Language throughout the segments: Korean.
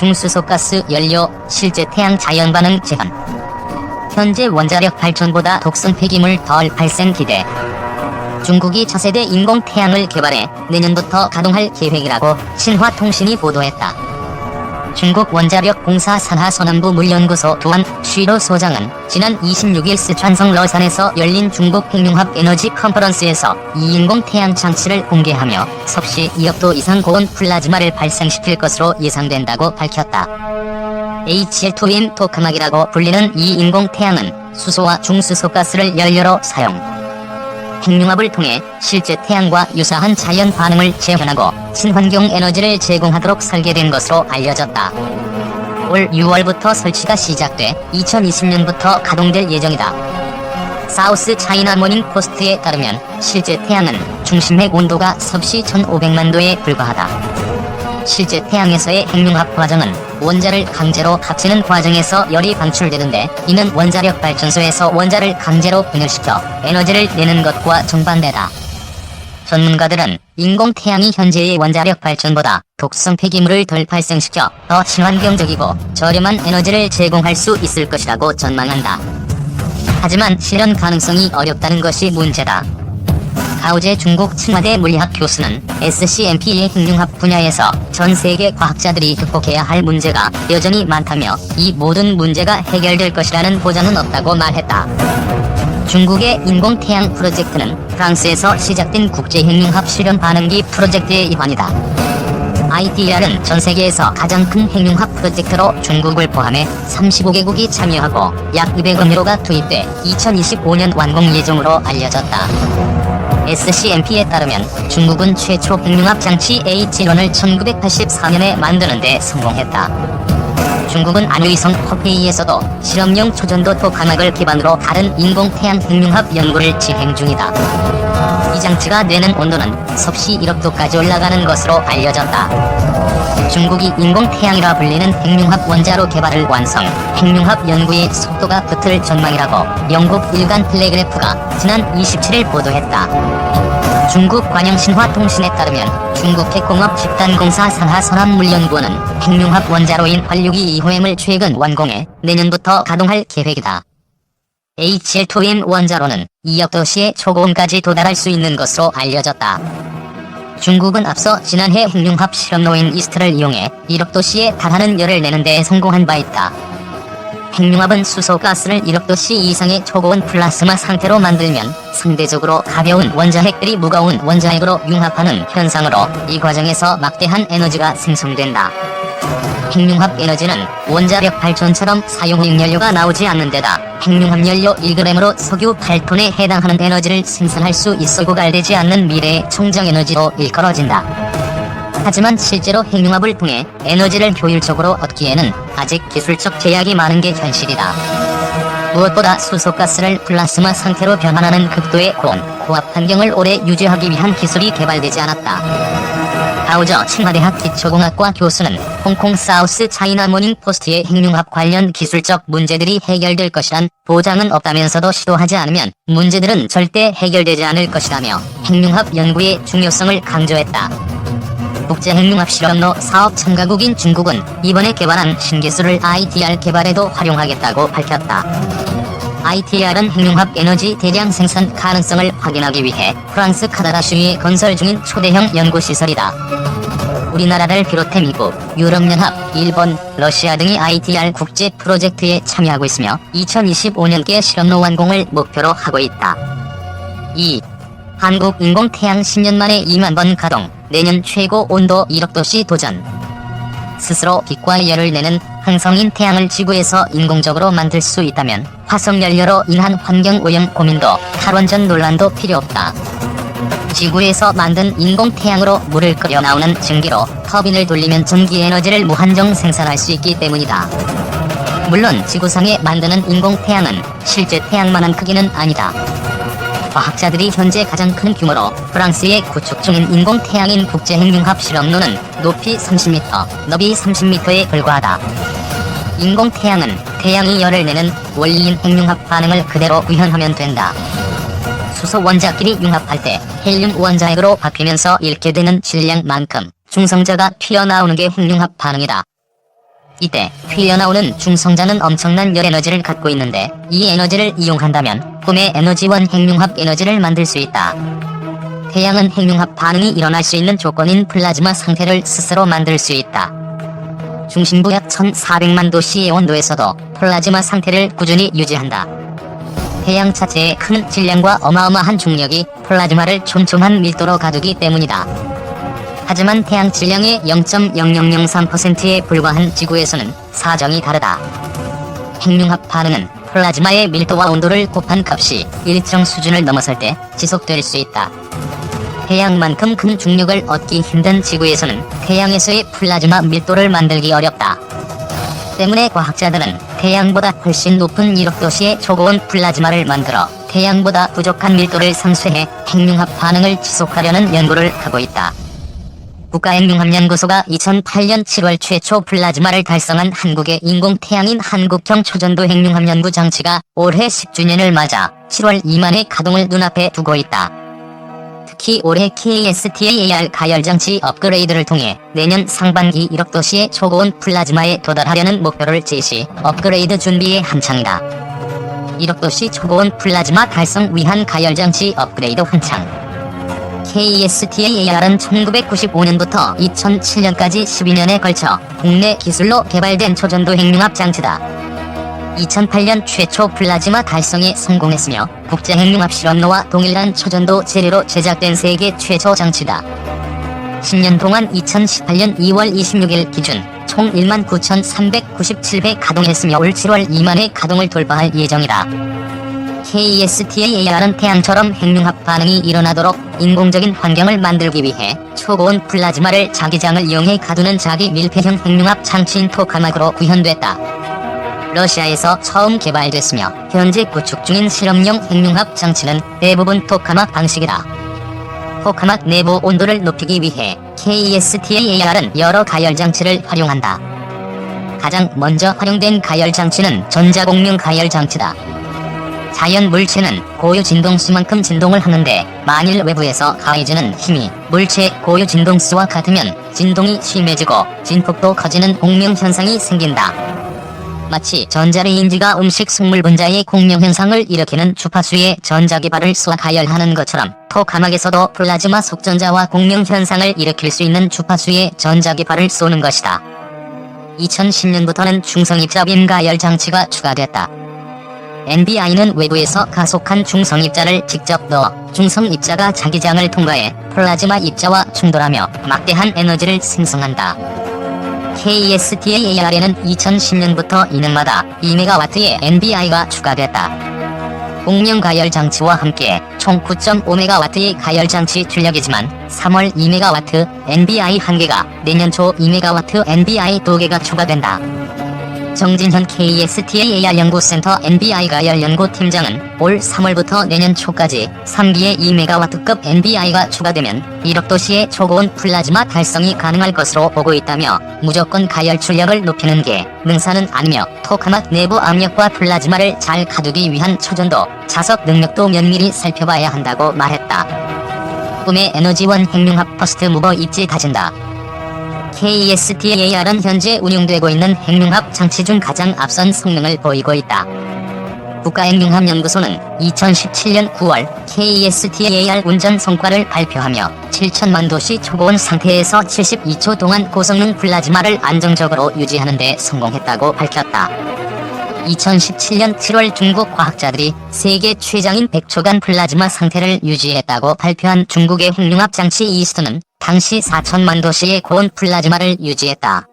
중수소가스 연료, 실제 태양 자연 반응 제한. 현재 원자력 발전보다 독성 폐기물 덜 발생 기대. 중국이 차세대 인공태양을 개발해 내년부터 가동할 계획이라고 신화통신이 보도했다. 중국 원자력 공사 산하 서남부 물연구소 두안 쉬로 소장은 지난 26일 스촨성 러산에서 열린 중국 핵융합 에너지 컨퍼런스에서 이 인공태양 장치를 공개하며 섭씨 2억 도 이상 고온 플라즈마를 발생시킬 것으로 예상된다고 밝혔다. HL2M 토카막이라고 불리는 이 인공태양은 수소와 중수소가스를 연료로 사용. 핵융합을 통해 실제 태양과 유사한 자연 반응을 재현하고 친환경 에너지를 제공하도록 설계된 것으로 알려졌다. 올 6월부터 설치가 시작돼 2020년부터 가동될 예정이다. 사우스 차이나 모닝 포스트에 따르면 실제 태양은 중심핵 온도가 섭씨 1500만 도에 불과하다. 실제 태양에서의 핵융합 과정은 원자를 강제로 합치는 과정에서 열이 방출되는데, 이는 원자력 발전소에서 원자를 강제로 분열시켜 에너지를 내는 것과 정반대다. 전문가들은 인공태양이 현재의 원자력 발전보다 독성 폐기물을 덜 발생시켜 더 친환경적이고 저렴한 에너지를 제공할 수 있을 것이라고 전망한다. 하지만 실현 가능성이 어렵다는 것이 문제다. 가오제 중국 칭화대 물리학 교수는 SCMP의 핵융합 분야에서 전 세계 과학자들이 극복해야 할 문제가 여전히 많다며 이 모든 문제가 해결될 것이라는 보장은 없다고 말했다. 중국의 인공태양 프로젝트는 프랑스에서 시작된 국제핵융합 실험 반응기 프로젝트의 일환이다. ITER은 전 세계에서 가장 큰 핵융합 프로젝트로 중국을 포함해 35개국이 참여하고 약 200억 유로가 투입돼 2025년 완공 예정으로 알려졌다. SCMP에 따르면 중국은 최초 핵융합 장치 H1을 1984년에 만드는 데 성공했다. 중국은 안의성 허페이에서도 실험용 초전도 토카막을 기반으로 다른 인공태양 핵융합 연구를 진행 중이다. 이 장치가 내는 온도는 섭씨 1억 도까지 올라가는 것으로 알려졌다. 중국이 인공태양이라 불리는 핵융합 원자로 개발을 완성, 핵융합 연구의 속도가 붙을 전망이라고 영국 일간 텔레그래프가 지난 27일 보도했다. 중국 관영신화통신에 따르면 중국 핵공업 집단공사 산하 서남물연구원은 핵융합 원자로인 활6기 2호엠을 최근 완공해 내년부터 가동할 계획이다. HL2M 원자로는 2억 도시의 초고온까지 도달할 수 있는 것으로 알려졌다. 중국은 앞서 지난해 핵융합 실험로인 이스트를 이용해 1억 도시에 달하는 열을 내는 데 성공한 바 있다. 핵융합은 수소가스를 1억 도씨 이상의 초고온 플라스마 상태로 만들면 상대적으로 가벼운 원자핵들이 무거운 원자핵으로 융합하는 현상으로 이 과정에서 막대한 에너지가 생성된다. 핵융합 에너지는 원자력 발전처럼 사용핵 연료가 나오지 않는 데다 핵융합 연료 1g으로 석유 8톤에 해당하는 에너지를 생산할 수 있어 고갈되지 않는 미래의 청정에너지로 일컬어진다. 하지만 실제로 핵융합을 통해 에너지를 효율적으로 얻기에는 아직 기술적 제약이 많은 게 현실이다. 무엇보다 수소가스를 플라스마 상태로 변환하는 극도의 고온, 고압 환경을 오래 유지하기 위한 기술이 개발되지 않았다. 가오저 칭화대학 기초공학과 교수는 홍콩 사우스 차이나 모닝 포스트의 핵융합 관련 기술적 문제들이 해결될 것이란 보장은 없다면서도 시도하지 않으면 문제들은 절대 해결되지 않을 것이라며 핵융합 연구의 중요성을 강조했다. 국제핵융합 실험로 사업 참가국인 중국은 이번에 개발한 신기술을 ITER 개발에도 활용하겠다고 밝혔다. ITER은 핵융합 에너지 대량 생산 가능성을 확인하기 위해 프랑스 카다라슈에 건설 중인 초대형 연구시설이다. 우리나라를 비롯해 미국, 유럽연합, 일본, 러시아 등이 ITER 국제 프로젝트에 참여하고 있으며 2025년께 실험로 완공을 목표로 하고 있다. 2. 한국 인공태양 10년 만에 2만 번 가동, 내년 최고 온도 1억 도씨 도전. 스스로 빛과 열을 내는 항성인 태양을 지구에서 인공적으로 만들 수 있다면 화석연료로 인한 환경오염 고민도 탈원전 논란도 필요 없다. 지구에서 만든 인공태양으로 물을 끓여 나오는 증기로 터빈을 돌리면 전기에너지를 무한정 생산할 수 있기 때문이다. 물론 지구상에 만드는 인공태양은 실제 태양만한 크기는 아니다. 과학자들이 현재 가장 큰 규모로 프랑스에 구축 중인 인공태양인 국제핵융합 실험로는 높이 30m, 너비 30m에 불과하다. 인공태양은 태양이 열을 내는 원리인 핵융합 반응을 그대로 구현하면 된다. 수소 원자끼리 융합할 때 헬륨 원자핵으로 바뀌면서 잃게 되는 질량만큼 중성자가 튀어나오는 게 핵융합 반응이다. 이때 튀어나오는 중성자는 엄청난 열에너지를 갖고 있는데 이 에너지를 이용한다면 꿈의 에너지원 핵융합 에너지를 만들 수 있다. 태양은 핵융합 반응이 일어날 수 있는 조건인 플라즈마 상태를 스스로 만들 수 있다. 중심부 약 1400만 도씨의 온도에서도 플라즈마 상태를 꾸준히 유지한다. 태양 자체의 큰 질량과 어마어마한 중력이 플라즈마를 촘촘한 밀도로 가두기 때문이다. 하지만 태양 질량의 0.0003%에 불과한 지구에서는 사정이 다르다. 핵융합 반응은 플라즈마의 밀도와 온도를 곱한 값이 일정 수준을 넘어설 때 지속될 수 있다. 태양만큼 큰 중력을 얻기 힘든 지구에서는 태양에서의 플라즈마 밀도를 만들기 어렵다. 때문에 과학자들은 태양보다 훨씬 높은 1억 도씨의 초고온 플라즈마를 만들어 태양보다 부족한 밀도를 상쇄해 핵융합 반응을 지속하려는 연구를 하고 있다. 국가핵융합연구소가 2008년 7월 최초 플라즈마를 달성한 한국의 인공태양인 한국형 초전도 핵융합연구 장치가 올해 10주년을 맞아 7월 2만의 가동을 눈앞에 두고 있다. 특히 올해 KSTAR 가열장치 업그레이드를 통해 내년 상반기 1억 도씨의 초고온 플라즈마에 도달하려는 목표를 제시, 업그레이드 준비에 한창이다. 1억 도씨 초고온 플라즈마 달성 위한 가열장치 업그레이드 한창. KSTAR은 1995년부터 2007년까지 12년에 걸쳐 국내 기술로 개발된 초전도 핵융합 장치다. 2008년 최초 플라즈마 달성에 성공했으며 국제핵융합 실험로와 동일한 초전도 재료로 제작된 세계 최초 장치다. 10년 동안 2018년 2월 26일 기준 총 19,397회 가동했으며 올 7월 2만회 가동을 돌파할 예정이다. KSTAR은 태양처럼 핵융합 반응이 일어나도록 인공적인 환경을 만들기 위해 초고온 플라즈마를 자기장을 이용해 가두는 자기 밀폐형 핵융합 장치인 토카막으로 구현됐다. 러시아에서 처음 개발됐으며 현재 구축 중인 실험용 핵융합 장치는 대부분 토카막 방식이다. 토카막 내부 온도를 높이기 위해 KSTAR은 여러 가열장치를 활용한다. 가장 먼저 활용된 가열장치는 전자공명 가열장치다. 자연 물체는 고유 진동수만큼 진동을 하는데 만일 외부에서 가해지는 힘이 물체 고유 진동수와 같으면 진동이 심해지고 진폭도 커지는 공명현상이 생긴다. 마치 전자레인지가 음식 숙물 분자의 공명현상을 일으키는 주파수의 전자기발을 쏘아 가열하는 것처럼 토카막에서도 플라즈마 속전자와 공명현상을 일으킬 수 있는 주파수의 전자기발을 쏘는 것이다. 2010년부터는 중성입자 빔 가열 장치가 추가됐다. NBI는 외부에서 가속한 중성입자를 직접 넣어 중성입자가 자기장을 통과해 플라즈마 입자와 충돌하며 막대한 에너지를 생성한다. KSTAR에는 2010년부터 2년마다 2MW의 NBI가 추가됐다. 공명 가열 장치와 함께 총 9.5MW의 가열 장치 출력이지만 3월 2MW NBI 1개가 내년 초 2MW NBI 2개가 추가된다. 정진현 KSTAR 연구센터 NBI 가열 연구팀장은 올 3월부터 내년 초까지 3기의 2MW급 NBI가 추가되면 1억 도씨의 초고온 플라즈마 달성이 가능할 것으로 보고 있다며 무조건 가열 출력을 높이는 게 능사는 아니며 토카막 내부 압력과 플라즈마를 잘 가두기 위한 초전도, 자석 능력도 면밀히 살펴봐야 한다고 말했다. 꿈의 에너지원 핵융합 퍼스트 무버 입지 다진다. KSTAR은 현재 운용되고 있는 핵융합 장치 중 가장 앞선 성능을 보이고 있다. 국가핵융합연구소는 2017년 9월 KSTAR 운전 성과를 발표하며 7천만 도씨 초고온 상태에서 72초 동안 고성능 플라즈마를 안정적으로 유지하는 데 성공했다고 밝혔다. 2017년 7월 중국 과학자들이 세계 최장인 100초간 플라즈마 상태를 유지했다고 발표한 중국의 핵융합 장치 이스트는 당시 4천만 도씨의 고온 플라즈마를 유지했다.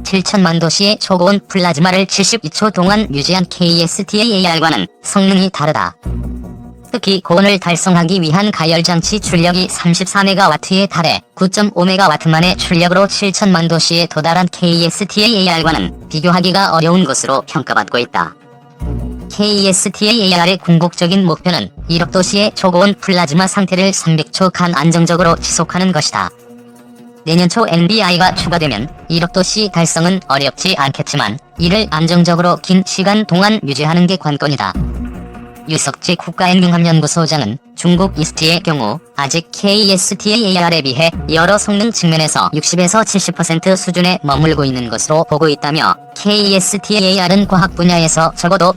7천만 도씨의 초고온 플라즈마를 72초 동안 유지한 KSTAR과는 성능이 다르다. 특히 고온을 달성하기 위한 가열장치 출력이 34MW에 달해 9.5MW만의 출력으로 7천만 도씨에 도달한 KSTAR과는 비교하기가 어려운 것으로 평가받고 있다. KSTAR의 궁극적인 목표는 1억 도씨의 초고온 플라즈마 상태를 300초간 안정적으로 지속하는 것이다. 내년 초 NBI가 추가되면 1억 도씨 달성은 어렵지 않겠지만 이를 안정적으로 긴 시간 동안 유지하는 게 관건이다. 유석지 국가행정학연구소장은 중국 이스트의 경우 아직 KSTAR에 비해 여러 성능 측면에서 60에서 70% 수준에 머물고 있는 것으로 보고 있다며 KSTAR은 과학 분야에서 적어도